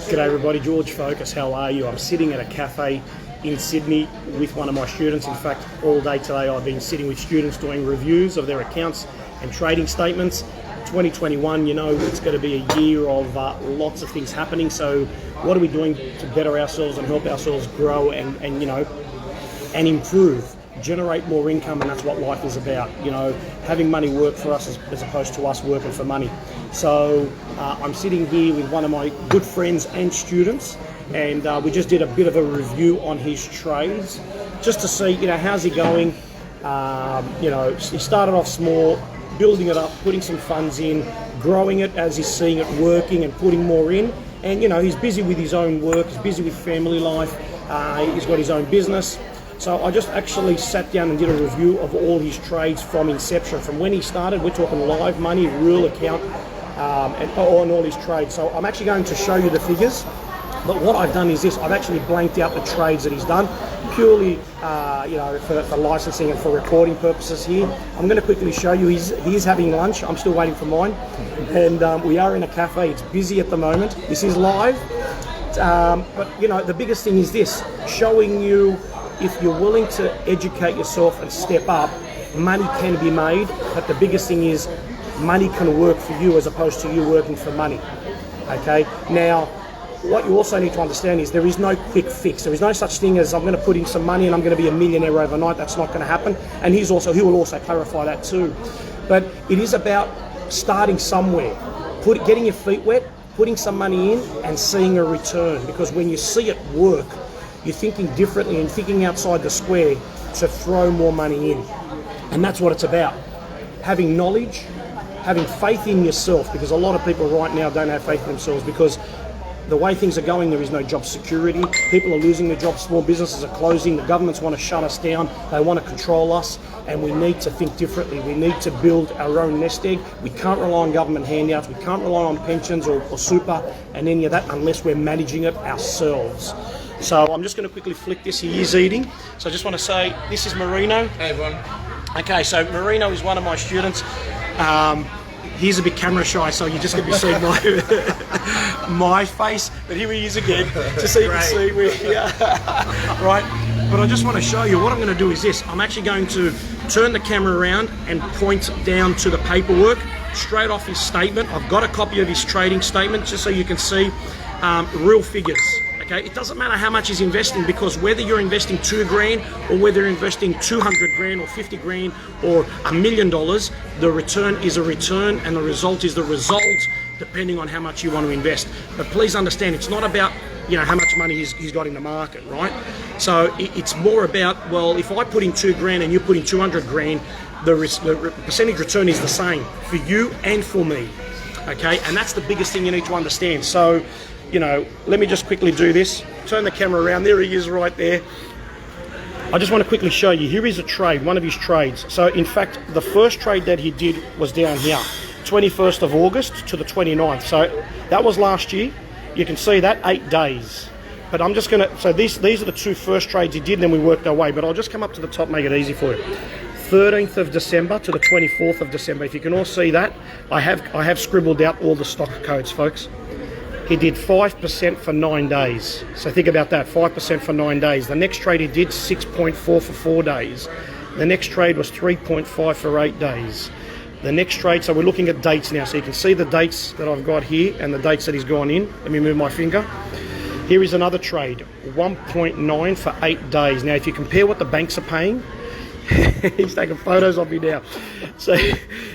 G'day everybody, George Focus, how are you? I'm sitting at a cafe in Sydney with one of my students. In fact, all day today I've been sitting with students doing reviews of their accounts and trading statements. 2021, you know, it's going to be a year of lots of things happening. So what are we doing to better ourselves and help ourselves grow and you know, and improve? Generate more income, and that's what life is about, you know, having money work for us as opposed to us working for money. So I'm sitting here with one of my good friends and students, and we just did a bit of a review on his trades just to see, you know, how's he going. You know, he started off small, building it up, putting some funds in, growing it as he's seeing it working and putting more in. And you know, he's busy with his own work, he's busy with family life, he's got his own business. So I just actually sat down and did a review of all his trades from inception, from when he started. We're talking live money, real account, and on all his trades. So I'm actually going to show you the figures. But what I've done is this: I've actually blanked out the trades that he's done, purely, you know, for licensing and for recording purposes here. I'm going to quickly show you. He's having lunch. I'm still waiting for mine, and we are in a cafe. It's busy at the moment. This is live, but you know, the biggest thing is this: showing you. If you're willing to educate yourself and step up, money can be made, but the biggest thing is money can work for you as opposed to you working for money, okay? Now, what you also need to understand is there is no quick fix. There is no such thing as I'm going to put in some money and I'm going to be a millionaire overnight. That's not going to happen, and he will also clarify that too. But it is about starting somewhere, getting your feet wet, putting some money in and seeing a return, because when you see it work, you're thinking differently and thinking outside the square to throw more money in. And that's what it's about. Having knowledge, having faith in yourself, because a lot of people right now don't have faith in themselves because the way things are going, there is no job security. People are losing their jobs, small businesses are closing, the governments want to shut us down, they want to control us, and we need to think differently. We need to build our own nest egg. We can't rely on government handouts, we can't rely on pensions or super and any of that unless we're managing it ourselves. So I'm just going to quickly flick this. He is eating. So I just want to say, this is Mourinho. Hey everyone. Okay, so Mourinho is one of my students. He's a bit camera shy, so you're just going to be seeing my face. But here he is again, just so you can see where, right? But I just want to show you, what I'm going to do is this. I'm actually going to turn the camera around and point down to the paperwork, straight off his statement. I've got a copy of his trading statement, just so you can see real figures. Okay, it doesn't matter how much he's investing, because whether you're investing $2 grand or whether you're investing 200 grand or 50 grand or $1 million, the return is a return and the result is the result, depending on how much you want to invest. But please understand, it's not about, you know, how much money he's got in the market, right? So it's more about, well, if I put in 2 grand and you put in 200 grand, the percentage return is the same for you and for me. Okay, and that's the biggest thing you need to understand. So, you know, let me just quickly do this. Turn the camera around. There he is right there. I just want to quickly show you. Here is a trade, one of his trades. So in fact, the first trade that he did was down here, 21st of August to the 29th. So that was last year. You can see that, 8 days. But I'm just going to, so these are the two first trades he did, and then we worked our way. But I'll just come up to the top, make it easy for you. 13th of December to the 24th of December. If you can all see that, I have scribbled out all the stock codes, folks. He did 5% for 9 days. So think about that, 5% for 9 days. The next trade he did 6.4 for 4 days. The next trade was 3.5 for 8 days. The next trade, so we're looking at dates now. So you can see the dates that I've got here and the dates that he's gone in. Let me move my finger. Here is another trade, 1.9 for 8 days. Now, if you compare what the banks are paying, he's taking photos of me now. So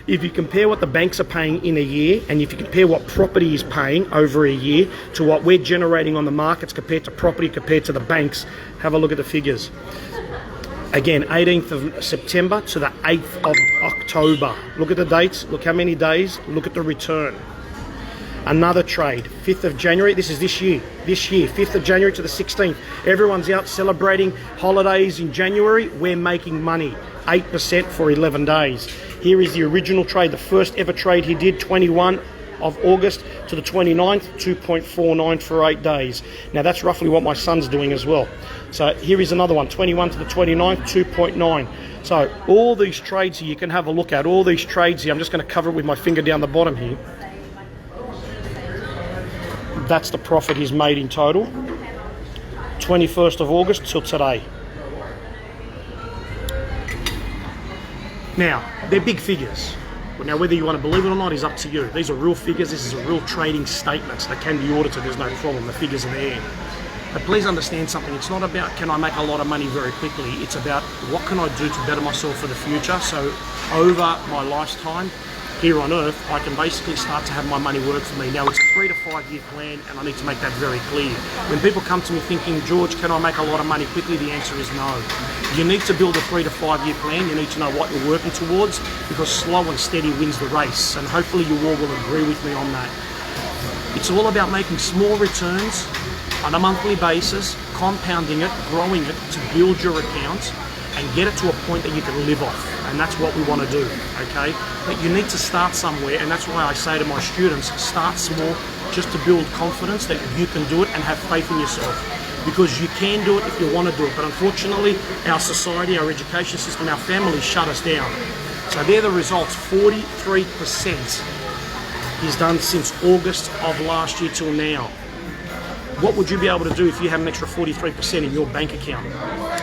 if you compare what the banks are paying in a year, and if you compare what property is paying over a year to what we're generating on the markets compared to property, compared to the banks, have a look at the figures. Again, 18th of September to the 8th of October. Look at the dates, look how many days, look at the return. Another trade, 5th of January, this is this year, 5th of January to the 16th. Everyone's out celebrating holidays in January, we're making money, 8% for 11 days. Here is the original trade, the first ever trade he did, 21 of August to the 29th, 2.49 for 8 days. Now that's roughly what my son's doing as well. So here is another one, 21 to the 29th, 2.9. So all these trades here you can have a look at, all these trades here, I'm just going to cover it with my finger down the bottom here. That's the profit he's made in total. 21st of August till today. Now, they're big figures. Now, whether you want to believe it or not is up to you. These are real figures. This is a real trading statement. They can be audited. There's no problem. The figures are there. But please understand something. It's not about can I make a lot of money very quickly. It's about what can I do to better myself for the future. So over my lifetime here on Earth, I can basically start to have my money work for me. Now, it's a 3 to 5 year plan, and I need to make that very clear. When people come to me thinking, George, can I make a lot of money quickly? The answer is no. You need to build a 3 to 5 year plan. You need to know what you're working towards, because slow and steady wins the race. And hopefully you all will agree with me on that. It's all about making small returns on a monthly basis, compounding it, growing it to build your account and get it to a point that you can live off. And that's what we want to do, okay? But you need to start somewhere, and that's why I say to my students, start small just to build confidence that you can do it and have faith in yourself. Because you can do it if you want to do it. But unfortunately, our society, our education system, our families shut us down. So they're the results. 43% is done since August of last year till now. What would you be able to do if you had an extra 43% in your bank account?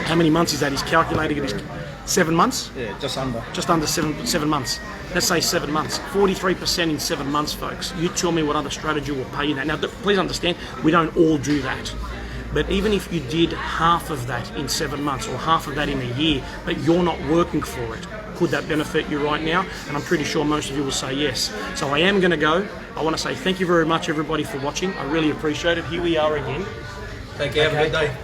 How many months is that? He's calculating it. 7 months? Yeah, just under. Just under 7 months. Let's say 7 months. 43% in 7 months, folks. You tell me what other strategy will pay you that. Now, please understand, we don't all do that. But even if you did half of that in 7 months or half of that in a year, but you're not working for it, could that benefit you right now? And I'm pretty sure most of you will say yes. So I am going to go. I want to say thank you very much, everybody, for watching. I really appreciate it. Here we are again. Take care. Have a good day.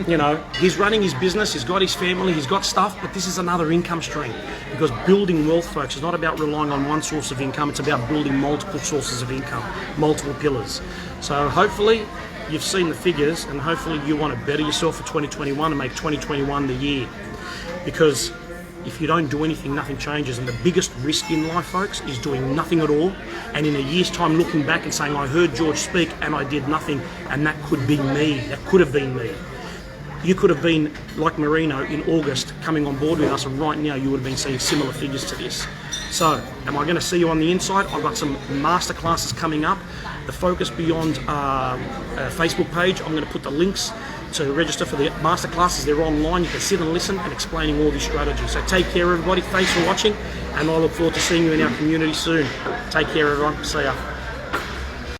You know, he's running his business, he's got his family, he's got stuff, but this is another income stream. Because building wealth, folks, is not about relying on one source of income, it's about building multiple sources of income, multiple pillars. So hopefully you've seen the figures, and hopefully you want to better yourself for 2021 and make 2021 the year. Because if you don't do anything, nothing changes. And the biggest risk in life, folks, is doing nothing at all. And in a year's time, looking back and saying, I heard George speak and I did nothing. And that could be me. That could have been me. You could have been like Mourinho in August coming on board with us, and right now you would have been seeing similar figures to this. So, am I going to see you on the inside? I've got some masterclasses coming up. The Focus Beyond Facebook page, I'm going to put the links to register for the masterclasses. They're online. You can sit and listen and explaining all these strategies. So take care, everybody. Thanks for watching, and I look forward to seeing you in our community soon. Take care, everyone. See ya.